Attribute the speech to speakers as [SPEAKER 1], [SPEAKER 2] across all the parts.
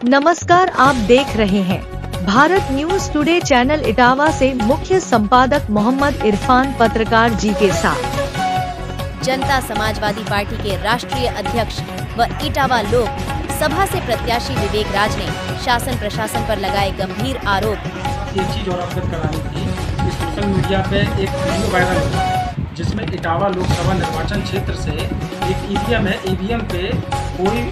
[SPEAKER 1] नमस्कार, आप देख रहे हैं Bharat news today channel Etawah से मुख्य संपादक मोहम्मद इरफान पत्रकार जी के साथ।
[SPEAKER 2] जनता समाजवादी पार्टी के राष्ट्रीय अध्यक्ष व इटावा लोक सभा से प्रत्याशी विवेक राज ने शासन प्रशासन पर लगाए गंभीर आरोप।
[SPEAKER 3] एक चीज और अवगत करानी थी कि सोशल मीडिया पे एक वीडियो वायरल हुआ जिसमें इटावा लोकसभा निर्वाचन क्षेत्र से एक ईवीएम है, ईवीएम पे कोई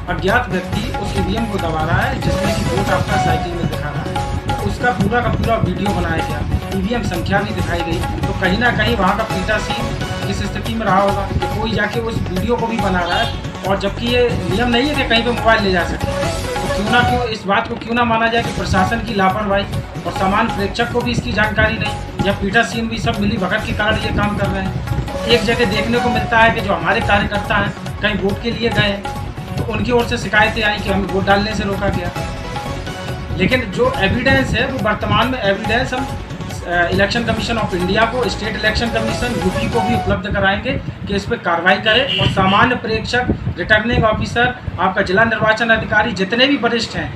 [SPEAKER 3] अज्ञात व्यक्ति उस ईवीएम को दबा रहा है जिसमें कि वोट आपका साइकिल में दिखा रहा है। उसका पूरा का पूरा वीडियो बनाया गया, ईवीएम संख्या भी दिखाई गई। तो कहीं ना कहीं वहाँ का पीठासीन किस स्थिति में रहा होगा कि कोई जाके उस वीडियो को भी बना रहा है, और जबकि ये नियम नहीं है कि कहीं पे मोबाइल ले जा सके। तो क्यों इस बात को क्यों ना माना जाए कि प्रशासन की लापरवाही और सामान्य प्रेक्षक को भी इसकी जानकारी नहीं, या पीठासीन भी सब मिली भगत के कारण ये काम कर रहे हैं। एक जगह देखने को मिलता है कि जो हमारे कार्यकर्ता हैं कहीं वोट के लिए गए तो उनकी ओर से शिकायतें आई कि हमें वोट डालने से रोका गया, लेकिन जो एविडेंस है वो वर्तमान में एविडेंस हम इलेक्शन कमीशन ऑफ इंडिया को, स्टेट इलेक्शन कमीशन यूपी को भी उपलब्ध कराएंगे कि इस पर कार्रवाई करें। और सामान्य प्रेक्षक, रिटर्निंग ऑफिसर, आपका जिला निर्वाचन अधिकारी, जितने भी वरिष्ठ हैं,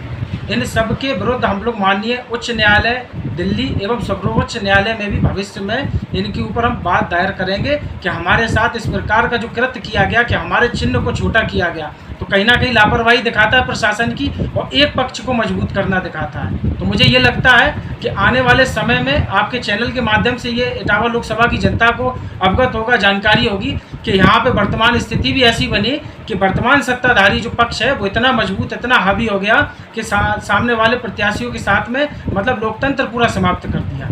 [SPEAKER 3] इन सब के विरुद्ध हम लोग माननीय उच्च न्यायालय दिल्ली एवं सर्वोच्च न्यायालय में भी भविष्य में इनके ऊपर हम बात दायर करेंगे कि हमारे साथ इस प्रकार का जो कृत्य किया गया, कि हमारे चिन्ह को छोटा किया गया, तो कहीं ना कहीं लापरवाही दिखाता है प्रशासन की और एक पक्ष को मजबूत करना दिखाता है। तो मुझे ये लगता है कि आने वाले समय में आपके चैनल के माध्यम से ये इटावा लोकसभा की जनता को अवगत होगा, जानकारी होगी कि यहाँ पे वर्तमान स्थिति भी ऐसी बनी कि वर्तमान सत्ताधारी जो पक्ष है वो इतना मजबूत, इतना हावी हो गया कि सामने वाले प्रत्याशियों के साथ में मतलब लोकतंत्र पूरा समाप्त कर दिया।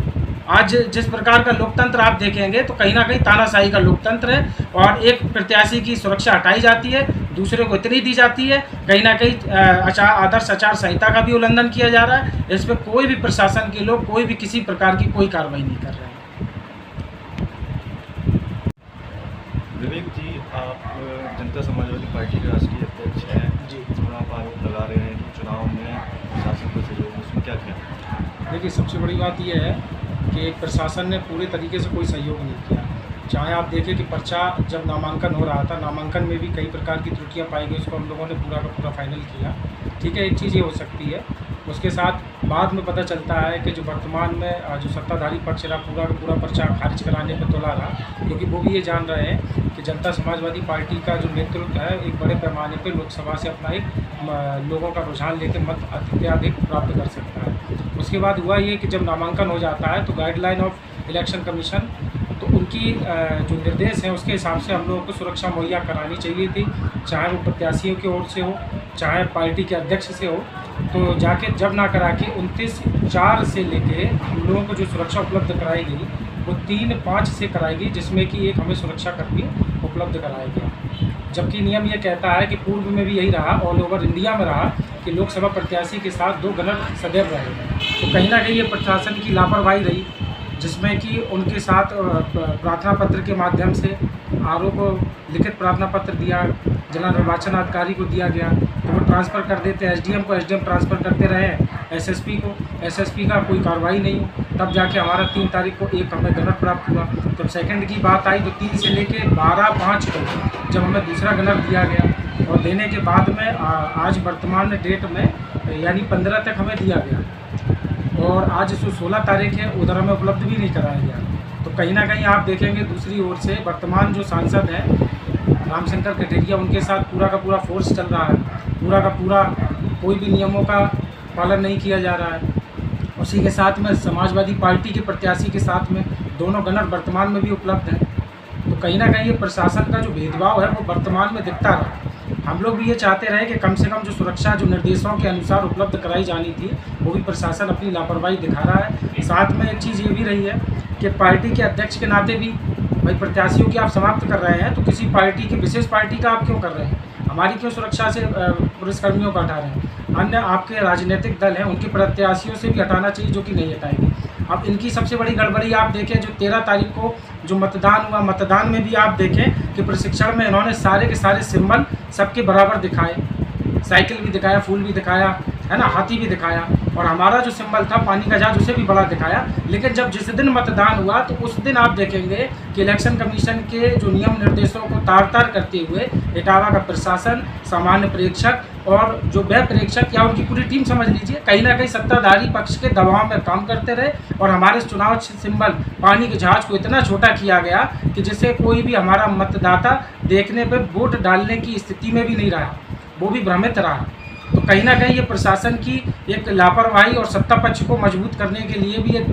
[SPEAKER 3] आज जिस प्रकार का लोकतंत्र आप देखेंगे तो कहीं ना कहीं तानाशाही का लोकतंत्र है, और एक प्रत्याशी की सुरक्षा हटाई जाती है, दूसरे को इतनी दी जाती है, कहीं ना कहीं आदर्श आचार संहिता का भी उल्लंघन किया जा रहा है। इस पर कोई भी प्रशासन के लोग कोई भी किसी प्रकार की कोई कार्रवाई नहीं कर रहे हैं।
[SPEAKER 4] विवेक जी, आप जनता समाजवादी पार्टी के राष्ट्रीय अध्यक्ष हैं जी, आप आरोप लगा रहे हैं कि चुनाव में प्रशासन का सहयोग, उसमें क्या किया?
[SPEAKER 3] देखिए, सबसे बड़ी बात यह है कि प्रशासन ने पूरे तरीके से कोई सहयोग नहीं किया। चाहे आप देखें कि पर्चा जब नामांकन हो रहा था, नामांकन में भी कई प्रकार की त्रुटियां पाई गई, उसको हम लोगों ने पूरा का पूरा फाइनल किया। ठीक है, एक चीज़ ये हो सकती है। उसके साथ बाद में पता चलता है कि जो वर्तमान में जो सत्ताधारी पक्ष रहा पूरा का पूरा पर्चा खारिज कराने पर तुला रहा, क्योंकि वो भी ये जान रहे हैं कि जनता समाजवादी पार्टी का जो नेतृत्व है एक बड़े पैमाने पर लोकसभा से अपना एक लोगों का रुझान लेकर मत अत्यधिक प्राप्त कर सकता है। उसके बाद हुआ ये कि जब नामांकन हो जाता है तो गाइडलाइन ऑफ इलेक्शन कमीशन, तो उनकी जो निर्देश हैं उसके हिसाब से हम लोगों को सुरक्षा मुहैया करानी चाहिए थी, चाहे वो प्रत्याशियों की ओर से हो, चाहे पार्टी के अध्यक्ष से हो। तो जाके जब ना करा के 29/4 से लेके हम लोगों को जो सुरक्षा उपलब्ध कराई गई वो 3/5 से कराई गई, जिसमें कि एक हमें सुरक्षा कर्मी उपलब्ध कराया गया। जबकि नियम ये कहता है कि पूर्व में भी यही रहा, ऑल ओवर इंडिया में रहा, कि लोकसभा प्रत्याशी के साथ 2 गणक सदैव रहे। तो कहीं ना कहीं ये प्रशासन की लापरवाही रही, जिसमें कि उनके साथ प्रार्थना पत्र के माध्यम से आरोप लिखित प्रार्थना पत्र दिया, जिला निर्वाचन अधिकारी को दिया गया, तो वो ट्रांसफ़र कर देते एसडीएम को, एसडीएम ट्रांसफ़र करते रहे एसएसपी को, एसएसपी का कोई कार्रवाई नहीं हो। तब जाके हमारा 3 तारीख को एक हमें गणक प्राप्त हुआ। जब सेकंड की बात आई तो 3 से लेके 12/5 को जब हमें दूसरा गणक दिया गया, और देने के बाद में आज वर्तमान डेट में यानी 15 तक हमें दिया गया, और आज जो 16 तारीख है उधर हमें उपलब्ध भी नहीं कराया गया। तो कहीं ना कहीं आप देखेंगे दूसरी ओर से वर्तमान जो सांसद हैं रामशंकर कटेरिया, उनके साथ पूरा का पूरा फोर्स चल रहा है, पूरा का पूरा कोई भी नियमों का पालन नहीं किया जा रहा है। उसी के साथ में समाजवादी पार्टी के प्रत्याशी के साथ में दोनों गणक वर्तमान में भी उपलब्ध हैं। तो कहीं ना कहीं ये प्रशासन का जो भेदभाव है वो वर्तमान में दिखता रहा। हम लोग भी ये चाहते रहे कि कम से कम जो सुरक्षा जो निर्देशों के अनुसार उपलब्ध कराई जानी थी वो भी प्रशासन अपनी लापरवाही दिखा रहा है। साथ में एक चीज़ ये भी रही है कि पार्टी के अध्यक्ष के नाते भी भाई प्रत्याशियों की आप समाप्त कर रहे हैं तो किसी पार्टी की, विशेष पार्टी का आप क्यों कर रहे हैं? हमारी क्यों सुरक्षा से पुलिसकर्मियों को हटा रहे हैं? अन्य आपके राजनीतिक दल हैं उनके प्रत्याशियों से भी हटाना चाहिए, जो कि नहीं हटाएंगे। अब इनकी सबसे बड़ी गड़बड़ी आप देखें, जो 13 तारीख को जो मतदान हुआ, मतदान में भी आप देखें कि प्रशिक्षण में इन्होंने सारे के सारे सिंबल सबके बराबर दिखाए, साइकिल भी दिखाया, फूल भी दिखाया, है ना, हाथी भी दिखाया, और हमारा जो सिंबल था पानी का जहाज उसे भी बड़ा दिखाया। लेकिन जब जिस दिन मतदान हुआ तो उस दिन आप देखेंगे कि इलेक्शन कमीशन के जो नियम निर्देशों को तार तार करते हुए इटावा का प्रशासन, सामान्य प्रेक्षक और जो व्यय प्रेक्षक या उनकी पूरी टीम समझ लीजिए, कहीं ना कहीं सत्ताधारी पक्ष के दबाव में काम करते रहे, और हमारे चुनाव सिंबल पानी के जहाज को इतना छोटा किया गया कि जिससे कोई भी हमारा मतदाता देखने पर वोट डालने की स्थिति में भी नहीं रहा, वो भी भ्रमित रहा। तो कहीं ना कहीं ये प्रशासन की एक लापरवाही और सत्ता पक्ष को मजबूत करने के लिए भी एक